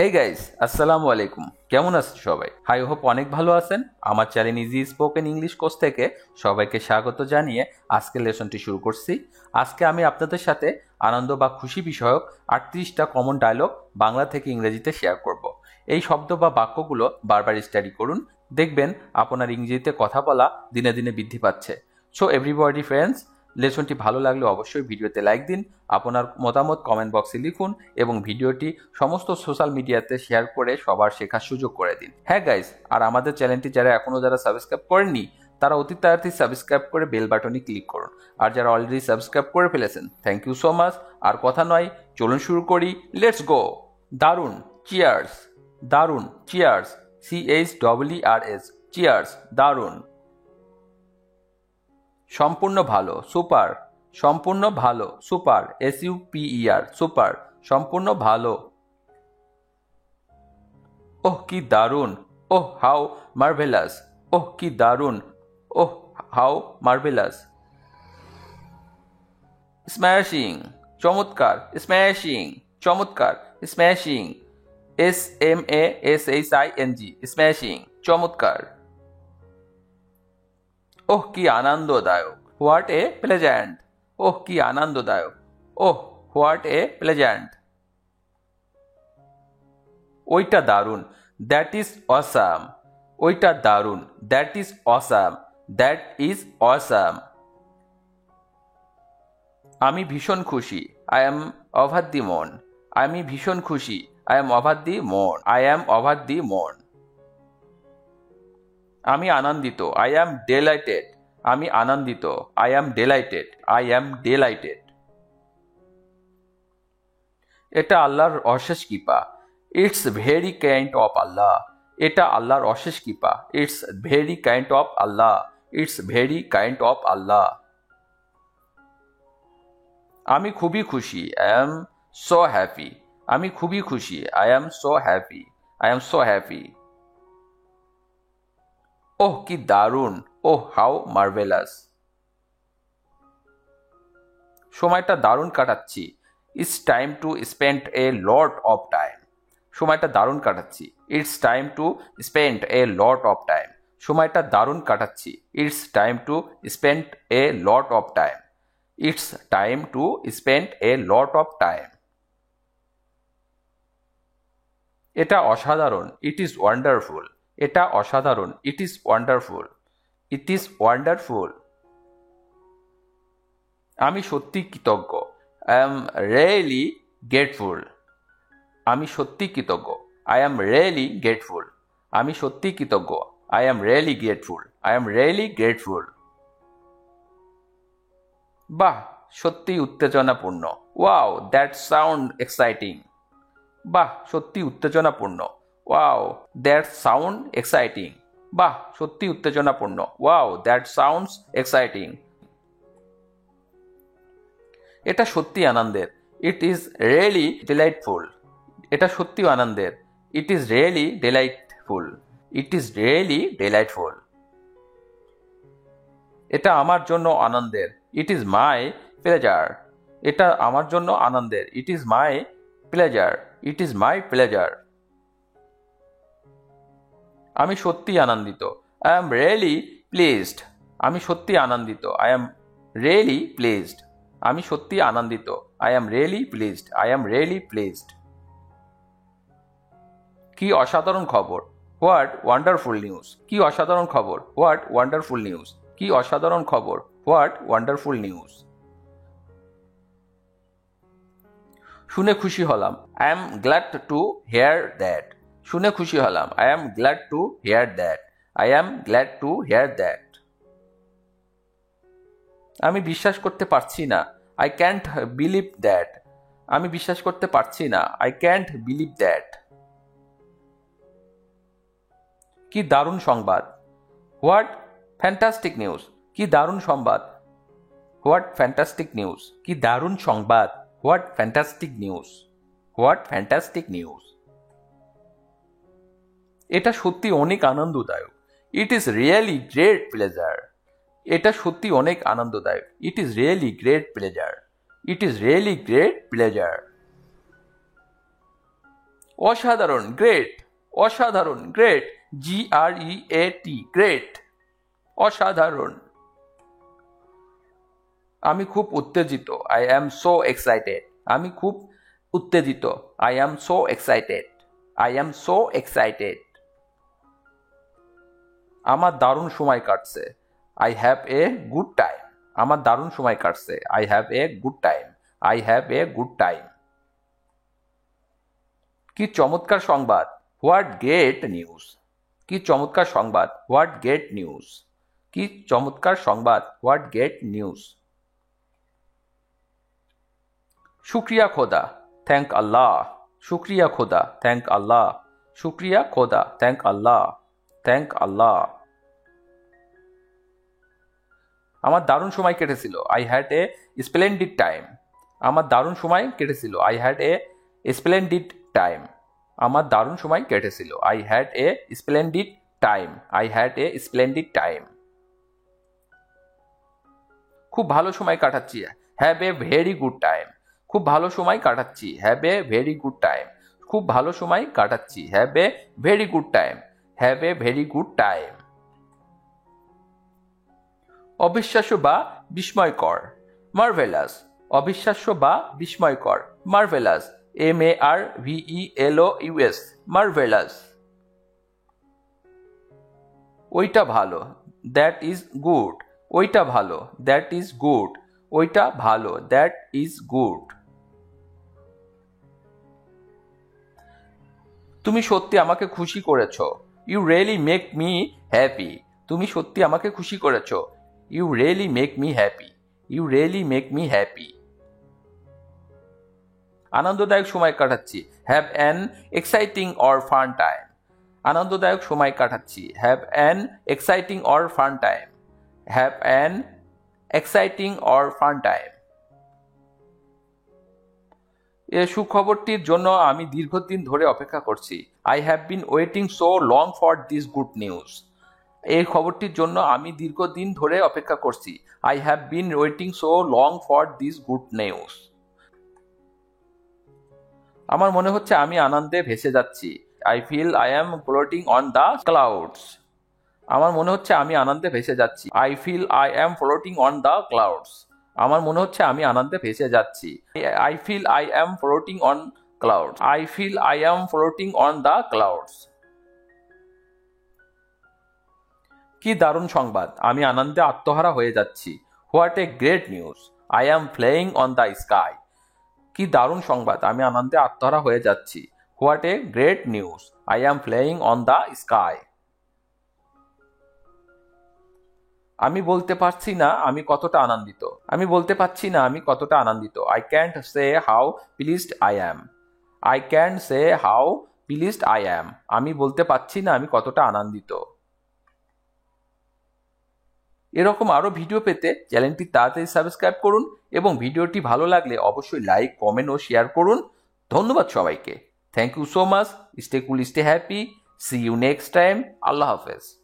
Hey guys, আসসালামু আলাইকুম। কেমন আছেন সবাই? আই হোপ অনেক ভালো আছেন। আমার channel easy spoken English course থেকে সবাইকে স্বাগত জানিয়ে আজকের লেসনটি শুরু করছি। আজকে আমি আপনাদের সাথে আনন্দ বা খুশি বিষয়ক 38টা কমন ডায়লগ বাংলা থেকে ইংরেজিতে শেয়ার করব। এই শব্দ বা বাক্যগুলো বারবার স্টাডি করুন, দেখবেন আপনার ইংরেজিতে কথা বলা দিনে দিনে বৃদ্ধি পাচ্ছে। সো এভরিবডি ফ্রেন্ডস, লেসনটি ভালো লাগলে অবশ্যই ভিডিওতে লাইক দিন, আপনার মতামত কমেন্ট বক্সে লিখুন এবং ভিডিওটি সমস্ত সোশ্যাল মিডিয়াতে শেয়ার করে সবার শেখার সুযোগ করে দিন। হ্যাঁ গাইস, আর আমাদের চ্যানেলটি যারা সাবস্ক্রাইব করেননি তারা অতি তাড়াতাড়ি সাবস্ক্রাইব করে বেল বাটনে ক্লিক করুন, আর যারা অলরেডি সাবস্ক্রাইব করে ফেলেছেন থ্যাংক ইউ সো মাচ। আর কথা নয়, চলুন শুরু করি, লেটস গো। দারুণ, চিয়ার্স। দারুণ, চিয়ার্স। CHEERS, চিয়ার্স, দারুণ। সম্পূর্ণ ভালো, সুপার। সম্পূর্ণ ভালো, সুপার। SUPER, সুপার, সম্পূর্ণ ভালো। ওহ কি দারুণ, ওহ হাউ মার্ভেলাস। ওহ কি দারুণ, ওহ হাউ মার্ভেলাস। স্ম্যাশিং, চমৎকার। স্ম্যাশিং, চমৎকার। স্ম্যাশিং, SMASHING, স্ম্যাশিং, চমৎকার। ওহ কি আনন্দদায়ক, হোয়াট এ প্লেজেন্ট। ওহ কি আনন্দদায়ক, ওহ হোয়াট এ প্লেজেন্ট। ওইটা দারুণ, দ্যাট ইজ অসাম। ওইটা দারুণ, that is awesome. That is awesome. আমি ভীষণ খুশি, আই এম ওভার দি মন। আমি ভীষণ খুশি, আই এম ওভার দি মন। আই এম ওভার দি মন। আমি আনন্দিত, আই এম ডেলাইটেড। আমি আনন্দিত, I am delighted. I am delighted. এটা আল্লাহর অশেষ কৃপা, it's very kind of Allah. এটা আল্লাহর অশেষ কৃপা, it's very kind of Allah. It's very kind of Allah. আমি খুবই খুশি, আই এম সো হ্যাপি। আমি খুবই খুশি, I am so happy. I am so happy. ওহ কি দারুণ, ওহ হাউ মার্ভেলাস। সময়টা দারুণ কাটাচ্ছি, it's time to spend a lot of time. সময়টা দারুণ কাটাচ্ছি, it's time to spend a lot of time. সময়টা দারুণ কাটাচ্ছি, it's time to spend a lot of time. It's time to spend a lot of time. এটা অসাধারণ, it is wonderful. এটা অসাধারণ, it is wonderful. It is wonderful. আমি সত্যি কৃতজ্ঞ, আই এম রিয়েলি গ্রেটফুল। আমি সত্যি কৃতজ্ঞ, আই এম রিয়েলি গ্রেটফুল। আমি সত্যি কৃতজ্ঞ, I am really grateful. I am really grateful. বাহ, সত্যি উত্তেজনাপূর্ণ। Wow, that sound exciting. বাহ, সত্যি উত্তেজনাপূর্ণ। Wow, that sound exciting. বাহ, সত্যি উত্তেজনাপূর্ণ। Wow, that sounds exciting. এটা সত্যি আনন্দের, ইট ইজ রিয়েলি ডিলাইটফুল। এটা সত্যি আনন্দের, it is really delightful. It is really delightful. এটা আমার জন্য আনন্দের, ইট ইজ মাই প্লেজার। এটা আমার জন্য আনন্দের, it is my pleasure. It is my pleasure. আমি সত্যি আনন্দিত, আই এম রিয়েলি প্লেজড। আমি সত্যি আনন্দিত, আই এম রিয়েলি প্লেজড। আমি সত্যি আনন্দিত, I am really pleased. I am really pleased. কি অসাধারণ খবর, হোয়াট ওয়ান্ডারফুল নিউজ। কি অসাধারণ খবর, হোয়াট ওয়ান্ডারফুল নিউজ। কি অসাধারণ খবর, হোয়াট ওয়ান্ডারফুল নিউজ। শুনে খুশি হলাম, I am glad to here that. শুনে খুশি হলাম, I am glad to here that. I am glad to here that. আমি বিশ্বাস করতে পারছি না, আই ক্যান্ট বিলিভ দ্যাট। আমি বিশ্বাস করতে পারছি না, আই ক্যান্ট বিলিভ দ্যাট। কি দারুণ সংবাদ, হোয়াট ফ্যান্টাস্টিক নিউজ। কি দারুণ সংবাদ, হোয়াট ফ্যান্টাস্টিক নিউজ। কি দারুণ সংবাদ, what fantastic news. What fantastic news. এটা সত্যি অনেক আনন্দদায়ক, it is really great pleasure. এটা সত্যি অনেক আনন্দদায়ক, it is really great pleasure. It is really great pleasure. অসাধারণ, গ্রেট। অসাধারণ, গ্রেট। GREAT, great. অসাধারণ। আমি খুব উত্তেজিত। I am so excited. আমি খুব উত্তেজিত। I am so excited. I am so excited. আমার দারুণ সময় কাটছে। I have a good time. আমার দারুণ সময় কাটছে। I have a good time. I have a good time. কি চমৎকার সংবাদ। What great news. কি চমৎকার সংবাদ। What great news. কি চমৎকার সংবাদ। What great news. শুক্রিয়া খোদা। Thank Allah. শুক্রিয়া খোদা। Thank Allah. শুক্রিয়া খোদা। Thank Allah. Thank Allah. আমার দারুণ সময় কেটেছিল। I had a splendid time. আমার দারুণ সময় কেটেছিল। I had a splendid time. আমার দারুণ সময় কেটেছিল। I had a splendid time. I had a splendid time. খুব ভালো সময় কাটাচ্ছি। Have a very good time. খুব ভালো সময় কাটাচ্ছি। Have a very good time. খুব ভালো সময় কাটাচ্ছি। Have a very good time. Have a very good time. অবিশ্বাস্য বা বিস্ময়কর। মার্ভেলাস। অবিশ্বাস্য বা বিস্ময়কর। মার্ভেলাস। MARVELOUS, marvellous. ওইটা ভালো। That is good. ওইটা ভালো। That is good. ওইটা ভালো। That is good. তুমি সত্যি আমাকে খুশি করেছো। You really make me happy. তুমি সত্যি আমাকে খুশি করেছো। You really make me happy. You really make me happy. আনন্দদায়ক সময় কাটাচ্ছি। Have an exciting or fun time. আনন্দদায়ক সময় কাটাচ্ছি। Have an exciting or fun time. Have an exciting or fun time. এ সুখবরটির জন্য আমি দীর্ঘদিন ধরে অপেক্ষা করছি। I have been waiting so long for this good news. এই খবরটির জন্য আমি দীর্ঘদিন ধরে অপেক্ষা করছি। I have been waiting so long for this good news. আমার মনে হচ্ছে আমি আনন্দে ভেসে যাচ্ছি। I feel I am floating on the clouds. আমার মনে হচ্ছে আমি আনন্দে ভেসে যাচ্ছি। I feel I am floating on the clouds. আমার মনে হচ্ছে আমি আনন্দে ভেসে যাচ্ছি। I feel I am floating on clouds. I feel I am floating on the clouds. কি দারুণ সংবাদ। আমি আনন্দে আত্মহারা হয়ে যাচ্ছি। What a great news. I am flying on the sky. কি দারুণ সংবাদ। আমি আনন্দে আত্মহারা হয়ে যাচ্ছি। What a great news. I am flying on the sky. আমি বলতে পারছি না আমি কতটা আনন্দিত। আমি বলতে পারছি না আমি কতটা আনন্দিত। I can't say how pleased I am. I can't say how pleased I am. আমি বলতে পারছি না আমি কতটা আনন্দিত। এরকম আরও ভিডিও পেতে চ্যানেলটি তাড়াতাড়ি সাবস্ক্রাইব করুন এবং ভিডিওটি ভালো লাগলে অবশ্যই লাইক, কমেন্ট ও শেয়ার করুন। ধন্যবাদ সবাইকে। Thank you so much. Stay cool, stay happy. See you next time. আল্লাহ হাফেজ।